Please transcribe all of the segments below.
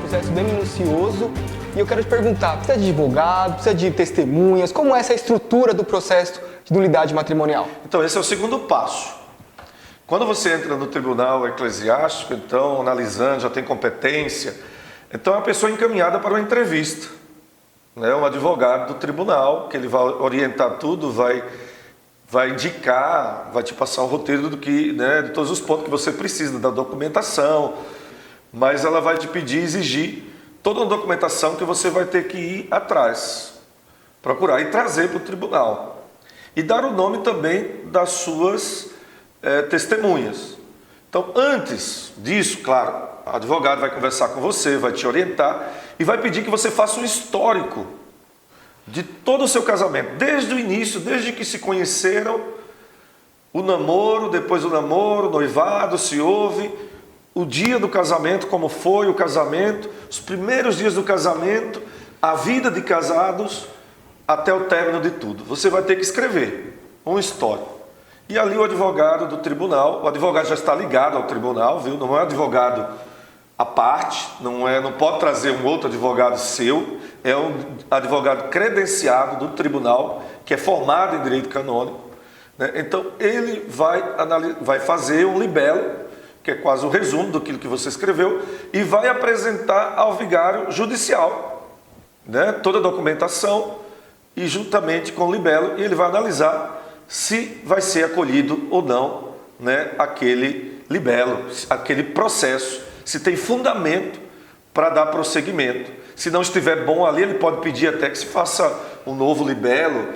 processo bem minucioso. E eu quero te perguntar, precisa de advogado, precisa de testemunhas? Como é essa estrutura do processo de nulidade matrimonial? Então, esse é o segundo passo. Quando você entra no tribunal eclesiástico, então, analisando, já tem competência, então a pessoa é encaminhada para uma entrevista. Né? Um advogado do tribunal, que ele vai orientar tudo, vai indicar, vai te passar um roteiro do que, né, de todos os pontos que você precisa, da documentação, mas ela vai te pedir, exigir toda uma documentação que você vai ter que ir atrás, procurar e trazer para o tribunal. E dar o nome também das suas testemunhas. Então, antes disso, claro, o advogado vai conversar com você, vai te orientar e vai pedir que você faça um histórico de todo o seu casamento, desde o início, desde que se conheceram, o namoro, depois do namoro, o noivado, se houve, o dia do casamento, como foi o casamento, os primeiros dias do casamento, a vida de casados, até o término de tudo. Você vai ter que escrever um histórico. E ali o advogado do tribunal, o advogado já está ligado ao tribunal, viu? Não é um advogado à parte, não pode trazer um outro advogado seu, é um advogado credenciado do tribunal, que é formado em direito canônico, né? Então ele vai fazer um libelo, que é quase o resumo daquilo que você escreveu, e vai apresentar ao vigário judicial, né, toda a documentação, e juntamente com o libelo, ele vai analisar se vai ser acolhido ou não, né, aquele libelo, aquele processo, se tem fundamento para dar prosseguimento. Se não estiver bom ali, ele pode pedir até que se faça um novo libelo,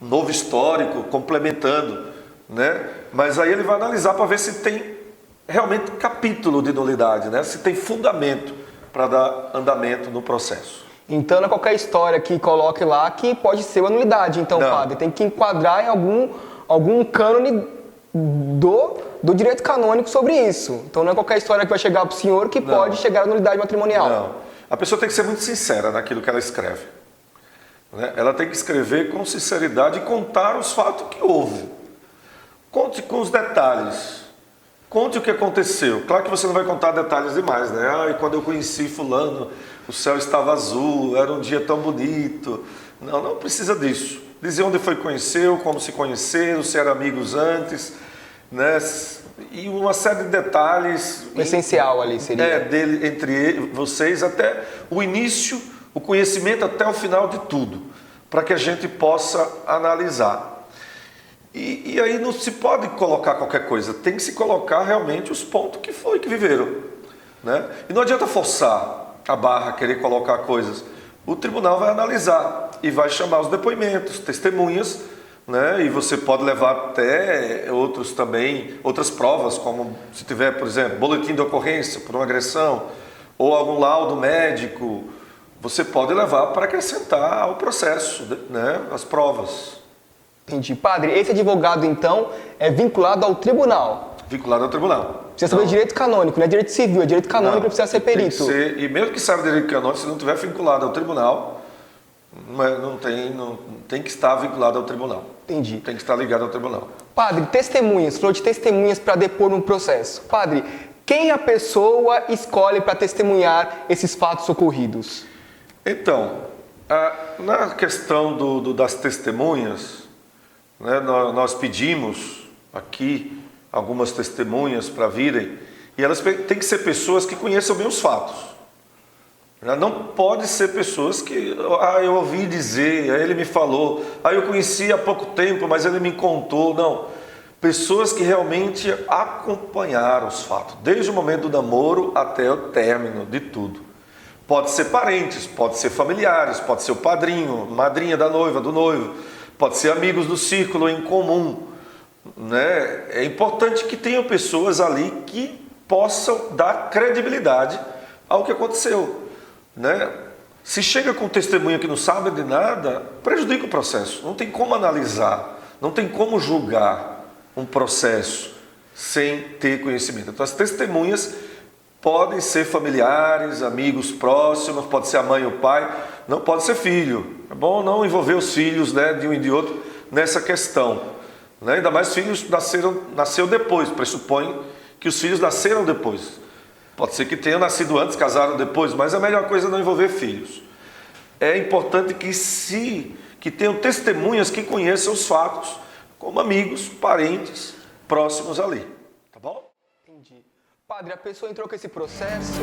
um novo histórico, complementando, né? Mas aí ele vai analisar para ver se tem realmente capítulo de nulidade, né? Se tem fundamento para dar andamento no processo. Então não é qualquer história que coloque lá que pode ser uma nulidade. Então, não. Padre, tem que enquadrar em algum cânone do direito canônico sobre isso. Então não é qualquer história que vai chegar para o senhor que pode chegar à nulidade matrimonial. Não. A pessoa tem que ser muito sincera naquilo que ela escreve, né? Ela tem que escrever com sinceridade e contar os fatos que houve. Conte com os detalhes. Conte o que aconteceu. Claro que você não vai contar detalhes demais, né? Quando eu conheci fulano, o céu estava azul, era um dia tão bonito. Não precisa disso. Dizer onde foi que conheceu, como se conheceram, se eram amigos antes, né? E uma série de detalhes. O essencial ali seria. Dele, entre vocês, até o início, o conhecimento até o final de tudo, para que a gente possa analisar. E aí não se pode colocar qualquer coisa, tem que se colocar realmente os pontos que viveram, né? E não adianta forçar a barra, querer colocar coisas. O tribunal vai analisar e vai chamar os depoimentos, testemunhas, né? E você pode levar até outras provas, como se tiver, por exemplo, boletim de ocorrência por uma agressão, ou algum laudo médico, você pode levar para acrescentar ao processo, né? As provas. Entendi. Padre, esse advogado, então, é vinculado ao tribunal? Vinculado ao tribunal. Precisa saber direito canônico, não é direito civil, é direito canônico, precisa ser perito. E mesmo que saiba direito canônico, se não estiver vinculado ao tribunal, não tem que estar vinculado ao tribunal. Entendi. Tem que estar ligado ao tribunal. Padre, testemunhas, falou de testemunhas para depor num processo. Padre, quem a pessoa escolhe para testemunhar esses fatos ocorridos? Então, na questão das testemunhas, né, nós pedimos aqui algumas testemunhas para virem, e elas têm que ser pessoas que conheçam bem os fatos. Não pode ser pessoas que, eu ouvi dizer, aí ele me falou, eu conheci há pouco tempo, mas ele me contou. Não, pessoas que realmente acompanharam os fatos, desde o momento do namoro até o término de tudo. Pode ser parentes, pode ser familiares, pode ser o padrinho, madrinha da noiva, do noivo, pode ser amigos do círculo em comum, né? É importante que tenham pessoas ali que possam dar credibilidade ao que aconteceu, né? Se chega com testemunha que não sabe de nada, prejudica o processo. Não tem como analisar, não tem como julgar um processo sem ter conhecimento. Então as testemunhas podem ser familiares, amigos próximos, pode ser a mãe ou o pai, não pode ser filho. É bom não envolver os filhos, né, de um e de outro nessa questão, né? Ainda mais filhos nasceu depois, pressupõe que os filhos nasceram depois. Pode ser que tenham nascido antes, casaram depois, mas a melhor coisa é não envolver filhos. É importante que tenham testemunhas que conheçam os fatos, como amigos, parentes, próximos ali. Tá bom? Entendi. Padre, a pessoa entrou com esse processo,